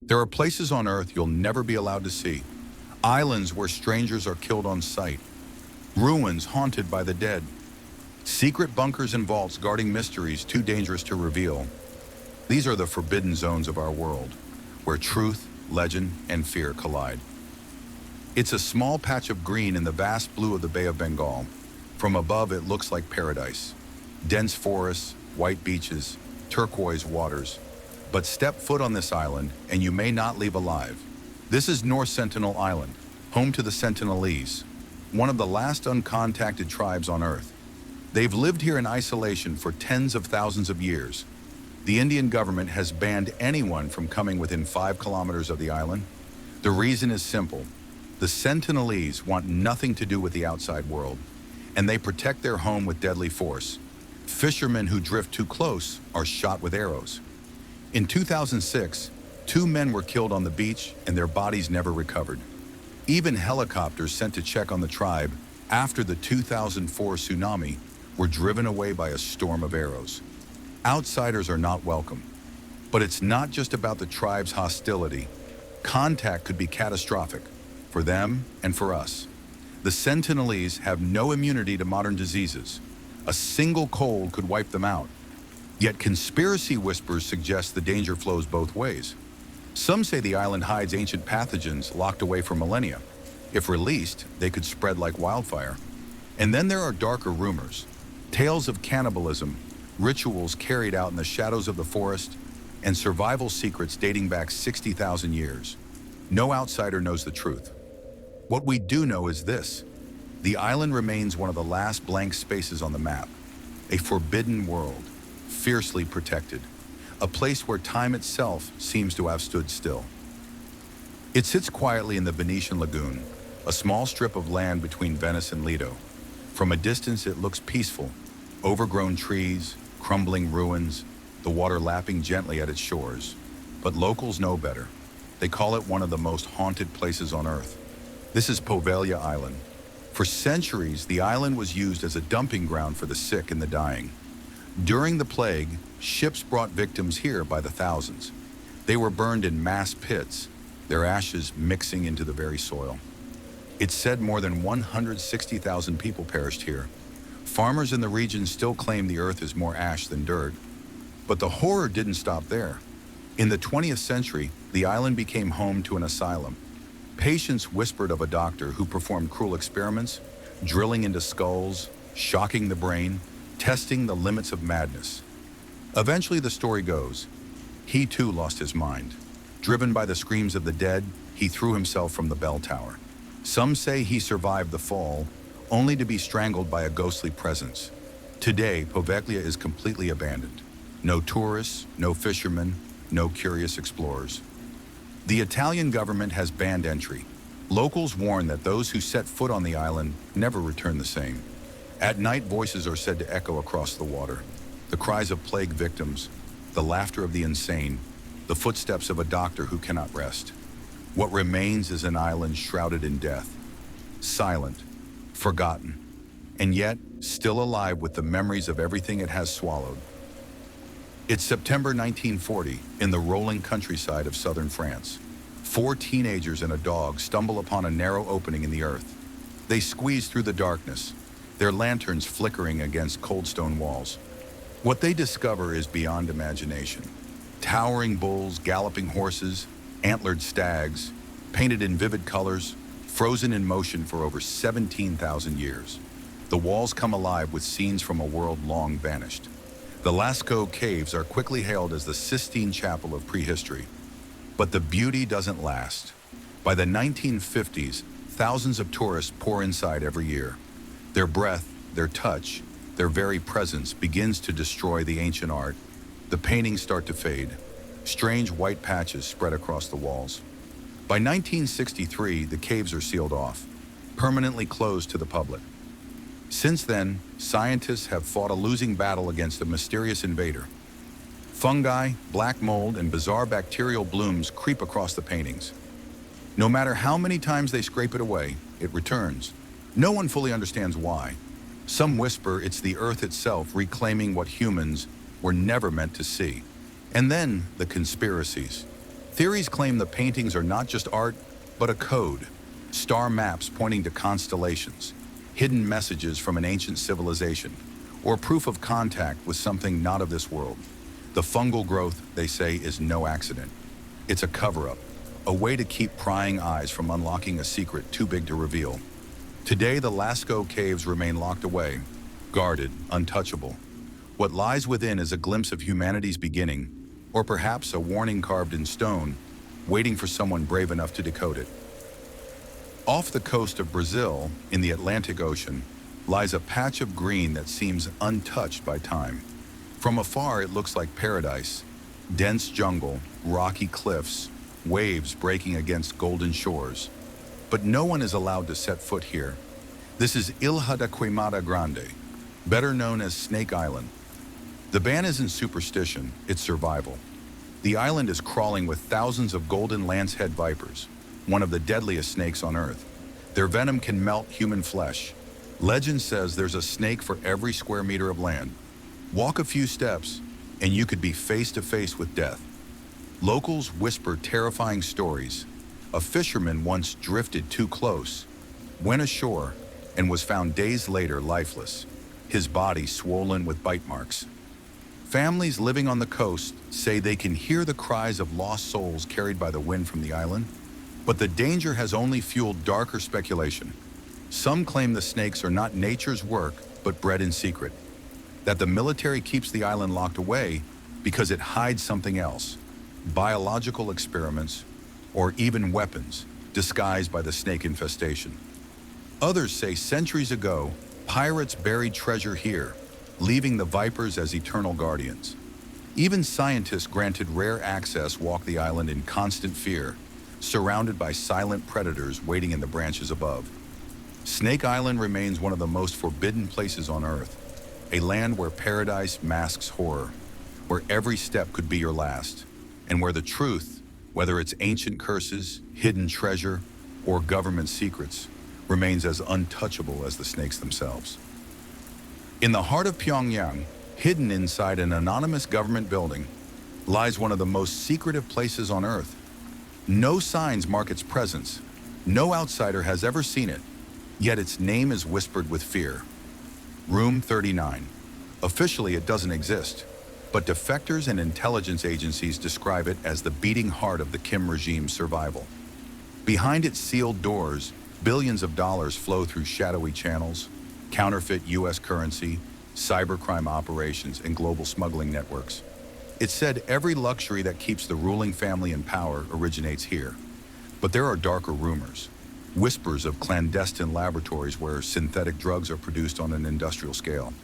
There are places on Earth you'll never be allowed to see. Islands where strangers are killed on sight. Ruins haunted by the dead. Secret bunkers and vaults guarding mysteries too dangerous to reveal. These are the forbidden zones of our world, where truth, legend, and fear collide. It's a small patch of green in the vast blue of the Bay of Bengal. From above, it looks like paradise. Dense forests, white beaches, turquoise waters. But step foot on this island, and you may not leave alive. This is North Sentinel Island, home to the Sentinelese, one of the last uncontacted tribes on Earth. They've lived here in isolation for tens of thousands of years. The Indian government has banned anyone from coming within 5 kilometers of the island. The reason is simple. The Sentinelese want nothing to do with the outside world, and they protect their home with deadly force. Fishermen who drift too close are shot with arrows. In 2006, 2 men were killed on the beach and their bodies never recovered. Even helicopters sent to check on the tribe after the 2004 tsunami were driven away by a storm of arrows. Outsiders are not welcome. But it's not just about the tribe's hostility. Contact could be catastrophic for them and for us. The Sentinelese have no immunity to modern diseases. A single cold could wipe them out. Yet conspiracy whispers suggest the danger flows both ways. Some say the island hides ancient pathogens locked away for millennia. If released, they could spread like wildfire. And then there are darker rumors. Tales of cannibalism, rituals carried out in the shadows of the forest, and survival secrets dating back 60,000 years. No outsider knows the truth. What we do know is this: the island remains one of the last blank spaces on the map, a forbidden world, fiercely protected, a place where time itself seems to have stood still. It sits quietly in the Venetian lagoon, a small strip of land between Venice and Lido. From a distance, it looks peaceful: overgrown trees, crumbling ruins, the water lapping gently at its shores. But locals know better. They call it one of the most haunted places on Earth. This is Poveglia Island. For centuries, the island was used as a dumping ground for the sick and the dying. During the plague, ships brought victims here by the thousands. They were burned in mass pits, their ashes mixing into the very soil. It's said more than 160,000 people perished here. Farmers in the region still claim the earth is more ash than dirt. But the horror didn't stop there. In the 20th century, the island became home to an asylum. Patients whispered of a doctor who performed cruel experiments, drilling into skulls, shocking the brain, testing the limits of madness. Eventually, the story goes, he too lost his mind. Driven by the screams of the dead, he threw himself from the bell tower. Some say he survived the fall, only to be strangled by a ghostly presence. Today, Poveglia is completely abandoned. No tourists, no fishermen, no curious explorers. The Italian government has banned entry. Locals warn that those who set foot on the island never return the same. At night, voices are said to echo across the water. The cries of plague victims, the laughter of the insane, the footsteps of a doctor who cannot rest. What remains is an island shrouded in death, silent, forgotten, and yet still alive with the memories of everything it has swallowed. It's September 1940 in the rolling countryside of southern France. 4 teenagers and a dog stumble upon a narrow opening in the earth. They squeeze through the darkness, their lanterns flickering against cold stone walls. What they discover is beyond imagination. Towering bulls, galloping horses, antlered stags, painted in vivid colors, frozen in motion for over 17,000 years. The walls come alive with scenes from a world long vanished. The Lascaux caves are quickly hailed as the Sistine Chapel of prehistory. But the beauty doesn't last. By the 1950s, thousands of tourists pour inside every year. Their breath, their touch, their very presence begins to destroy the ancient art. The paintings start to fade. Strange white patches spread across the walls. By 1963, the caves are sealed off, permanently closed to the public. Since then, scientists have fought a losing battle against a mysterious invader. Fungi, black mold, and bizarre bacterial blooms creep across the paintings. No matter how many times they scrape it away, it returns. No one fully understands why. Some whisper it's the earth itself reclaiming what humans were never meant to see. And then the conspiracies. Theories claim the paintings are not just art, but a code, star maps pointing to constellations, hidden messages from an ancient civilization, or proof of contact with something not of this world. The fungal growth, they say, is no accident. It's a cover-up, a way to keep prying eyes from unlocking a secret too big to reveal. Today, the Lascaux caves remain locked away, guarded, untouchable. What lies within is a glimpse of humanity's beginning, or perhaps a warning carved in stone, waiting for someone brave enough to decode it. Off the coast of Brazil, in the Atlantic Ocean, lies a patch of green that seems untouched by time. From afar, it looks like paradise. Dense jungle, rocky cliffs, waves breaking against golden shores. But no one is allowed to set foot here. This is Ilha de Queimada Grande, better known as Snake Island. The ban isn't superstition, it's survival. The island is crawling with thousands of golden lancehead vipers, one of the deadliest snakes on Earth. Their venom can melt human flesh. Legend says there's a snake for every square meter of land. Walk a few steps, and you could be face to face with death. Locals whisper terrifying stories. A fisherman once drifted too close, went ashore, and was found days later lifeless, his body swollen with bite marks. Families living on the coast say they can hear the cries of lost souls carried by the wind from the island, but the danger has only fueled darker speculation. Some claim the snakes are not nature's work, but bred in secret, that the military keeps the island locked away because it hides something else, biological experiments, or even weapons disguised by the snake infestation. Others say centuries ago, pirates buried treasure here, leaving the vipers as eternal guardians. Even scientists granted rare access walk the island in constant fear, surrounded by silent predators waiting in the branches above. Snake Island remains one of the most forbidden places on Earth, a land where paradise masks horror, where every step could be your last, and where the truth, whether it's ancient curses, hidden treasure, or government secrets, remains as untouchable as the snakes themselves. In the heart of Pyongyang, hidden inside an anonymous government building, lies one of the most secretive places on Earth. No signs mark its presence. No outsider has ever seen it, yet its name is whispered with fear. Room 39. Officially, it doesn't exist, but defectors and intelligence agencies describe it as the beating heart of the Kim regime's survival. Behind its sealed doors, billions of dollars flow through shadowy channels, counterfeit U.S. currency, cybercrime operations, and global smuggling networks. It's said every luxury that keeps the ruling family in power originates here. But there are darker rumors, whispers of clandestine laboratories where synthetic drugs are produced on an industrial scale,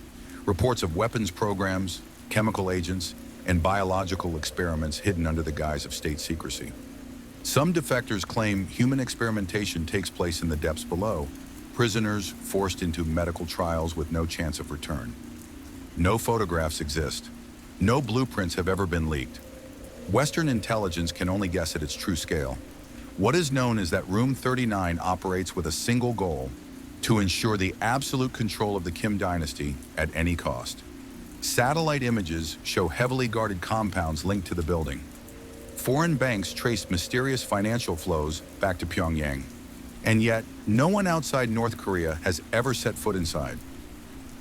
reports of weapons programs, chemical agents, and biological experiments hidden under the guise of state secrecy. Some defectors claim human experimentation takes place in the depths below, prisoners forced into medical trials with no chance of return. No photographs exist. No blueprints have ever been leaked. Western intelligence can only guess at its true scale. What is known is that Room 39 operates with a single goal: to ensure the absolute control of the Kim dynasty at any cost. Satellite images show heavily guarded compounds linked to the building. Foreign banks trace mysterious financial flows back to Pyongyang. And yet, no one outside North Korea has ever set foot inside.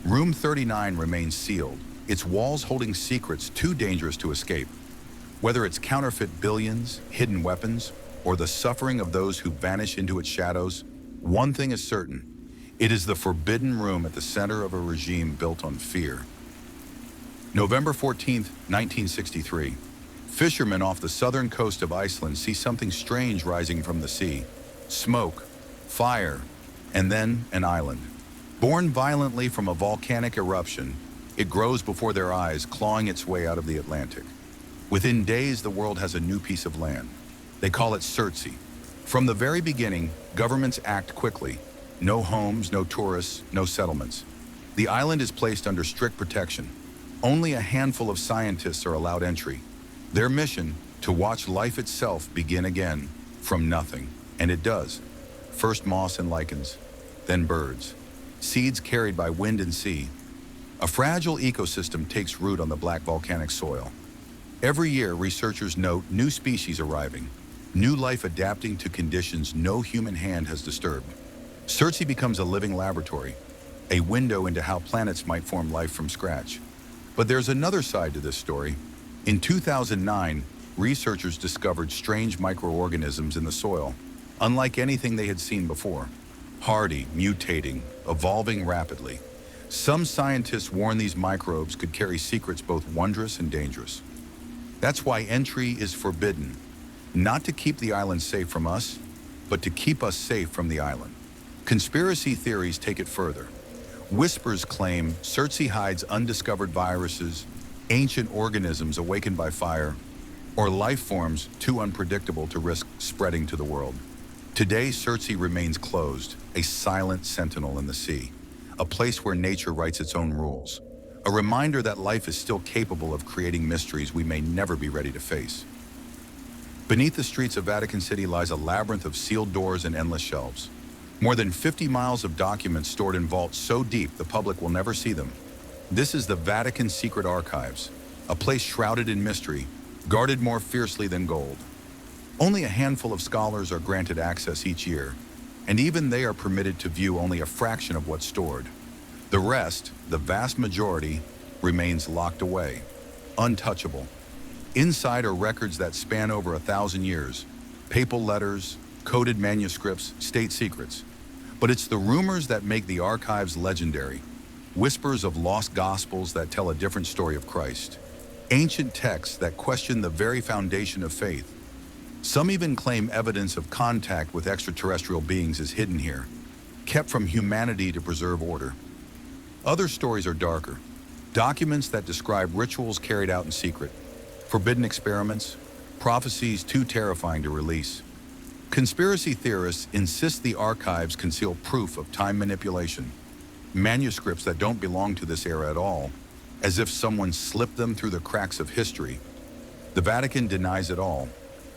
Room 39 remains sealed, its walls holding secrets too dangerous to escape. Whether it's counterfeit billions, hidden weapons, or the suffering of those who vanish into its shadows, one thing is certain: it is the forbidden room at the center of a regime built on fear. November 14th, 1963. Fishermen off the southern coast of Iceland see something strange rising from the sea. Smoke, fire, and then an island. Born violently from a volcanic eruption, it grows before their eyes, clawing its way out of the Atlantic. Within days, the world has a new piece of land. They call it Surtsey. From the very beginning, governments act quickly. No homes, no tourists, no settlements. The island is placed under strict protection. Only a handful of scientists are allowed entry. Their mission, to watch life itself begin again from nothing. And it does. First moss and lichens, then birds. Seeds carried by wind and sea. A fragile ecosystem takes root on the black volcanic soil. Every year, researchers note new species arriving, new life adapting to conditions no human hand has disturbed. Surtsey becomes a living laboratory, a window into how planets might form life from scratch. But there's another side to this story. In 2009, researchers discovered strange microorganisms in the soil, unlike anything they had seen before. Hardy, mutating, evolving rapidly. Some scientists warn these microbes could carry secrets both wondrous and dangerous. That's why entry is forbidden, not to keep the island safe from us, but to keep us safe from the island. Conspiracy theories take it further. Whispers claim Surtsey hides undiscovered viruses, ancient organisms awakened by fire, or life forms too unpredictable to risk spreading to the world. Today, Surtsey remains closed, a silent sentinel in the sea, a place where nature writes its own rules, a reminder that life is still capable of creating mysteries we may never be ready to face. Beneath the streets of Vatican City lies a labyrinth of sealed doors and endless shelves. More than 50 miles of documents stored in vaults so deep the public will never see them. This is the Vatican Secret Archives, a place shrouded in mystery, guarded more fiercely than gold. Only a handful of scholars are granted access each year, and even they are permitted to view only a fraction of what's stored. The rest, the vast majority, remains locked away, untouchable. Inside are records that span over 1,000 years, papal letters, coded manuscripts, state secrets. But it's the rumors that make the archives legendary, whispers of lost gospels that tell a different story of Christ, ancient texts that question the very foundation of faith. Some even claim evidence of contact with extraterrestrial beings is hidden here, kept from humanity to preserve order. Other stories are darker, documents that describe rituals carried out in secret, forbidden experiments, prophecies too terrifying to release. Conspiracy theorists insist the archives conceal proof of time manipulation, manuscripts that don't belong to this era at all, as if someone slipped them through the cracks of history. The Vatican denies it all,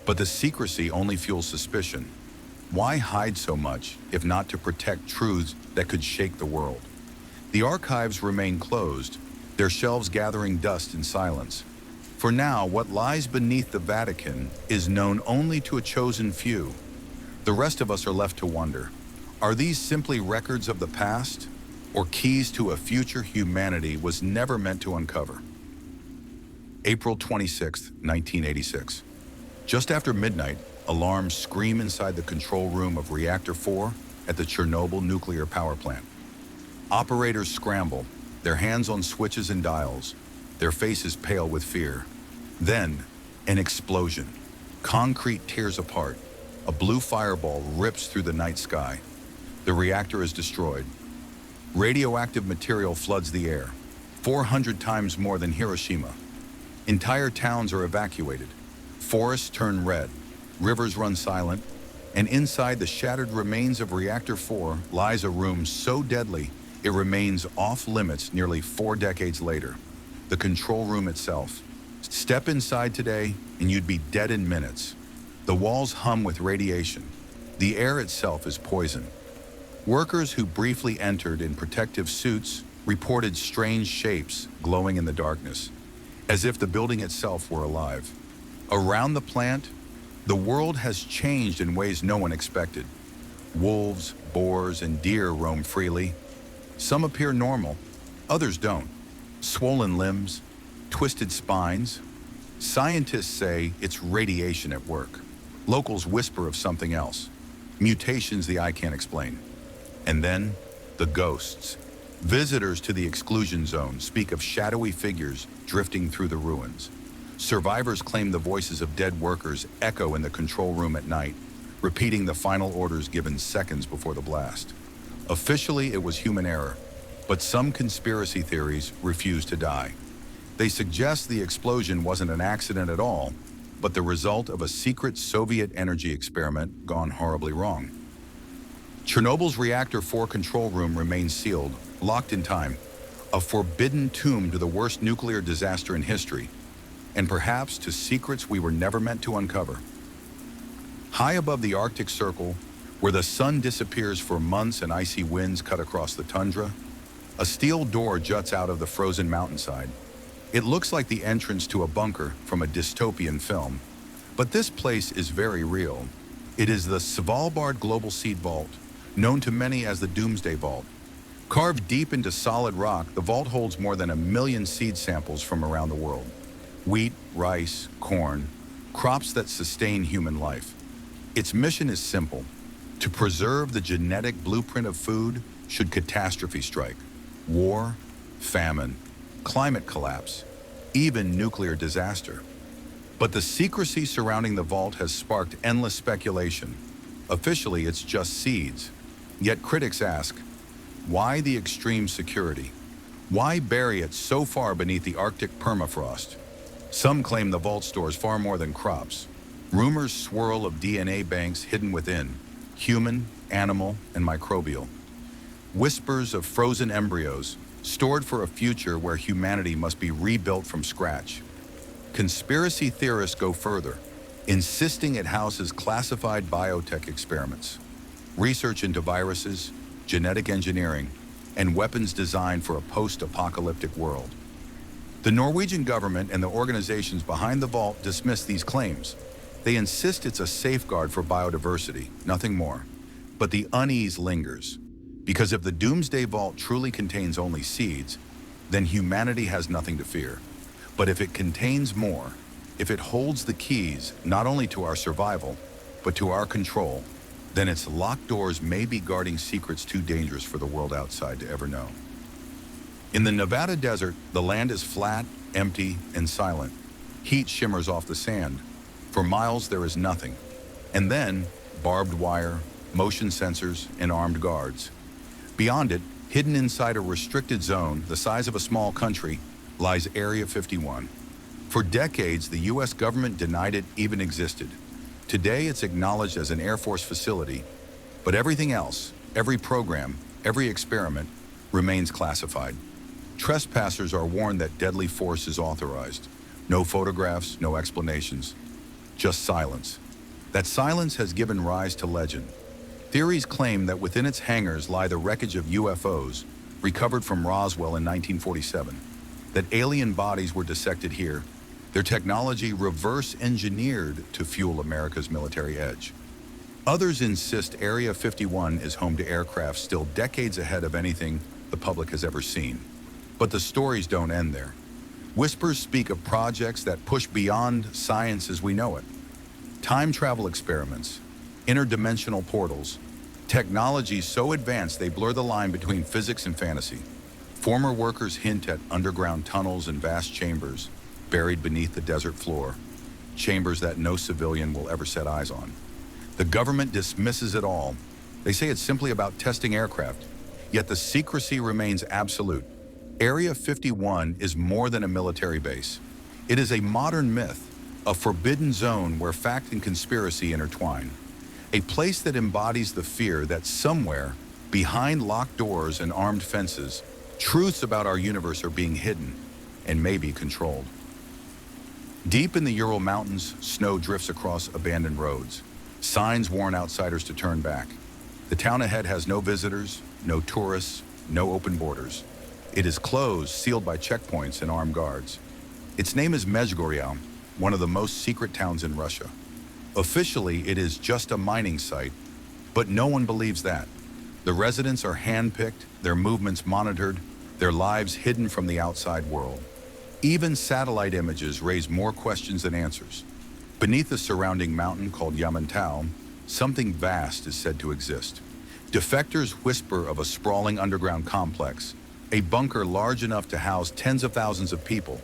but the secrecy only fuels suspicion. Why hide so much, if not to protect truths that could shake the world? The archives remain closed, their shelves gathering dust in silence. For now, what lies beneath the Vatican is known only to a chosen few. The rest of us are left to wonder, are these simply records of the past, or keys to a future humanity was never meant to uncover? April 26, 1986. Just after midnight, alarms scream inside the control room of Reactor 4 at the Chernobyl nuclear power plant. Operators scramble, their hands on switches and dials, their faces pale with fear. Then, an explosion. Concrete tears apart. A blue fireball rips through the night sky. The reactor is destroyed. Radioactive material floods the air, 400 times more than Hiroshima. Entire towns are evacuated. Forests turn red, rivers run silent, and inside the shattered remains of Reactor 4 lies a room so deadly it remains off limits nearly 4 decades later. The control room itself. Step inside today and you'd be dead in minutes. The walls hum with radiation. The air itself is poison. Workers who briefly entered in protective suits reported strange shapes glowing in the darkness, as if the building itself were alive. Around the plant, the world has changed in ways no one expected. Wolves, boars, and deer roam freely. Some appear normal, others don't. Swollen limbs, twisted spines. Scientists say it's radiation at work. Locals whisper of something else, mutations the eye can't explain. And then, the ghosts. Visitors to the exclusion zone speak of shadowy figures drifting through the ruins. Survivors claim the voices of dead workers echo in the control room at night, repeating the final orders given seconds before the blast. Officially, it was human error, but some conspiracy theories refuse to die. They suggest the explosion wasn't an accident at all, but the result of a secret Soviet energy experiment gone horribly wrong. Chernobyl's Reactor 4 control room remains sealed, locked in time, a forbidden tomb to the worst nuclear disaster in history, and perhaps to secrets we were never meant to uncover. High above the Arctic Circle, where the sun disappears for months and icy winds cut across the tundra, a steel door juts out of the frozen mountainside. It looks like the entrance to a bunker from a dystopian film. But this place is very real. It is the Svalbard Global Seed Vault, known to many as the Doomsday Vault. Carved deep into solid rock, the vault holds more than 1 million seed samples from around the world. Wheat, rice, corn, crops that sustain human life. Its mission is simple: to preserve the genetic blueprint of food should catastrophe strike. War, famine, climate collapse, even nuclear disaster. But the secrecy surrounding the vault has sparked endless speculation. Officially, it's just seeds. Yet critics ask, why the extreme security? Why bury it so far beneath the Arctic permafrost? Some claim the vault stores far more than crops. Rumors swirl of DNA banks hidden within, human, animal, and microbial. Whispers of frozen embryos, stored for a future where humanity must be rebuilt from scratch. Conspiracy theorists go further, insisting it houses classified biotech experiments, research into viruses, genetic engineering, and weapons designed for a post-apocalyptic world. The Norwegian government and the organizations behind the vault dismiss these claims. They insist it's a safeguard for biodiversity, nothing more. But the unease lingers, because if the Doomsday Vault truly contains only seeds, then humanity has nothing to fear. But if it contains more, if it holds the keys not only to our survival, but to our control, then its locked doors may be guarding secrets too dangerous for the world outside to ever know. In the Nevada desert, the land is flat, empty, and silent. Heat shimmers off the sand. For miles, there is nothing. And then, barbed wire, motion sensors, and armed guards. Beyond it, hidden inside a restricted zone the size of a small country, lies Area 51. For decades, the U.S. government denied it even existed. Today, it's acknowledged as an Air Force facility, but everything else, every program, every experiment, remains classified. Trespassers are warned that deadly force is authorized. No photographs, no explanations, just silence. That silence has given rise to legend. Theories claim that within its hangars lie the wreckage of UFOs recovered from Roswell in 1947, that alien bodies were dissected here, their technology reverse-engineered to fuel America's military edge. Others insist Area 51 is home to aircraft still decades ahead of anything the public has ever seen. But the stories don't end there. Whispers speak of projects that push beyond science as we know it. Time travel experiments, interdimensional portals, technologies so advanced they blur the line between physics and fantasy. Former workers hint at underground tunnels and vast chambers buried beneath the desert floor, chambers that no civilian will ever set eyes on. The government dismisses it all. They say it's simply about testing aircraft, yet the secrecy remains absolute. Area 51 is more than a military base. It is a modern myth, a forbidden zone where fact and conspiracy intertwine. A place that embodies the fear that somewhere, behind locked doors and armed fences, truths about our universe are being hidden and may be controlled. Deep in the Ural Mountains, snow drifts across abandoned roads. Signs warn outsiders to turn back. The town ahead has no visitors, no tourists, no open borders. It is closed, sealed by checkpoints and armed guards. Its name is Mezhgorye, one of the most secret towns in Russia. Officially, it is just a mining site, but no one believes that. The residents are handpicked, their movements monitored, their lives hidden from the outside world. Even satellite images raise more questions than answers. Beneath the surrounding mountain called Yamantau, something vast is said to exist. Defectors whisper of a sprawling underground complex, a bunker large enough to house tens of thousands of people.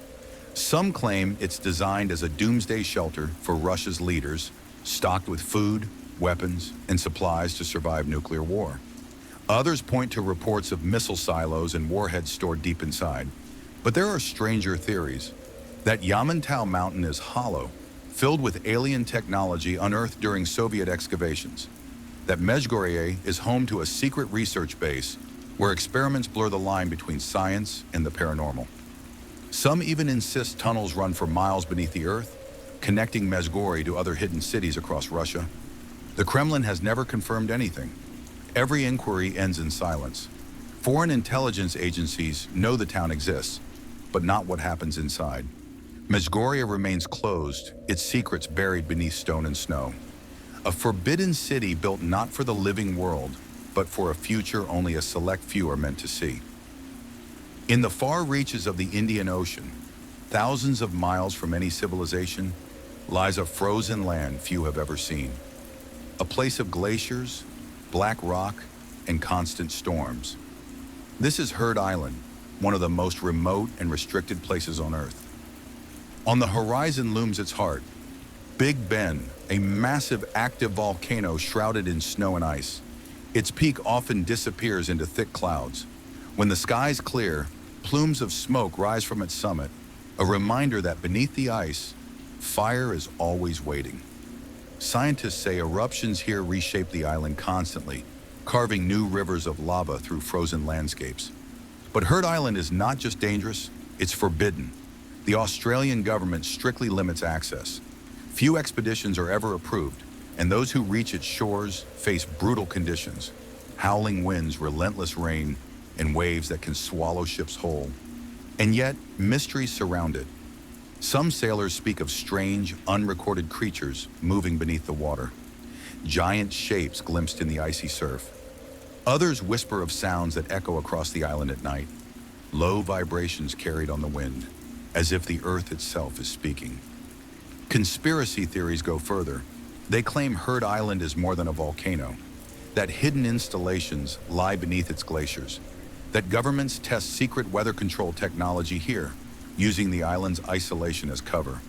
Some claim it's designed as a doomsday shelter for Russia's leaders, stocked with food, weapons, and supplies to survive nuclear war. Others point to reports of missile silos and warheads stored deep inside. But there are stranger theories that Yamantau Mountain is hollow, filled with alien technology unearthed during Soviet excavations, that Mezhgorye is home to a secret research base where experiments blur the line between science and the paranormal. Some even insist tunnels run for miles beneath the earth, connecting Mezhgorye to other hidden cities across Russia. The Kremlin has never confirmed anything. Every inquiry ends in silence. Foreign intelligence agencies know the town exists, but not what happens inside. Mezhgorye remains closed, its secrets buried beneath stone and snow. A forbidden city built not for the living world, but for a future only a select few are meant to see. In the far reaches of the Indian Ocean, thousands of miles from any civilization, lies a frozen land few have ever seen. A place of glaciers, black rock, and constant storms. This is Heard Island, one of the most remote and restricted places on Earth. On the horizon looms its heart, Big Ben, a massive active volcano shrouded in snow and ice. Its peak often disappears into thick clouds. When the skies clear, plumes of smoke rise from its summit, a reminder that beneath the ice, fire is always waiting. Scientists say eruptions here reshape the island constantly, carving new rivers of lava through frozen landscapes. But Heard Island is not just dangerous, it's forbidden. The Australian government strictly limits access. Few expeditions are ever approved, and those who reach its shores face brutal conditions, howling winds, relentless rain, and waves that can swallow ships whole. And yet, mysteries surround it. Some sailors speak of strange, unrecorded creatures moving beneath the water, giant shapes glimpsed in the icy surf. Others whisper of sounds that echo across the island at night, low vibrations carried on the wind, as if the earth itself is speaking. Conspiracy theories go further. They claim Heard Island is more than a volcano, that hidden installations lie beneath its glaciers, that governments test secret weather control technology here, using the island's isolation as cover.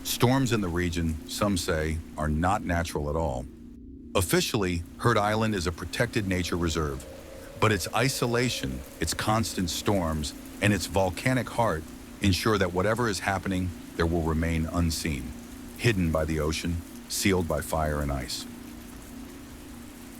Storms in the region, some say, are not natural at all. Officially, Heard Island is a protected nature reserve, but its isolation, its constant storms, and its volcanic heart ensure that whatever is happening there will remain unseen, hidden by the ocean, sealed by fire and ice.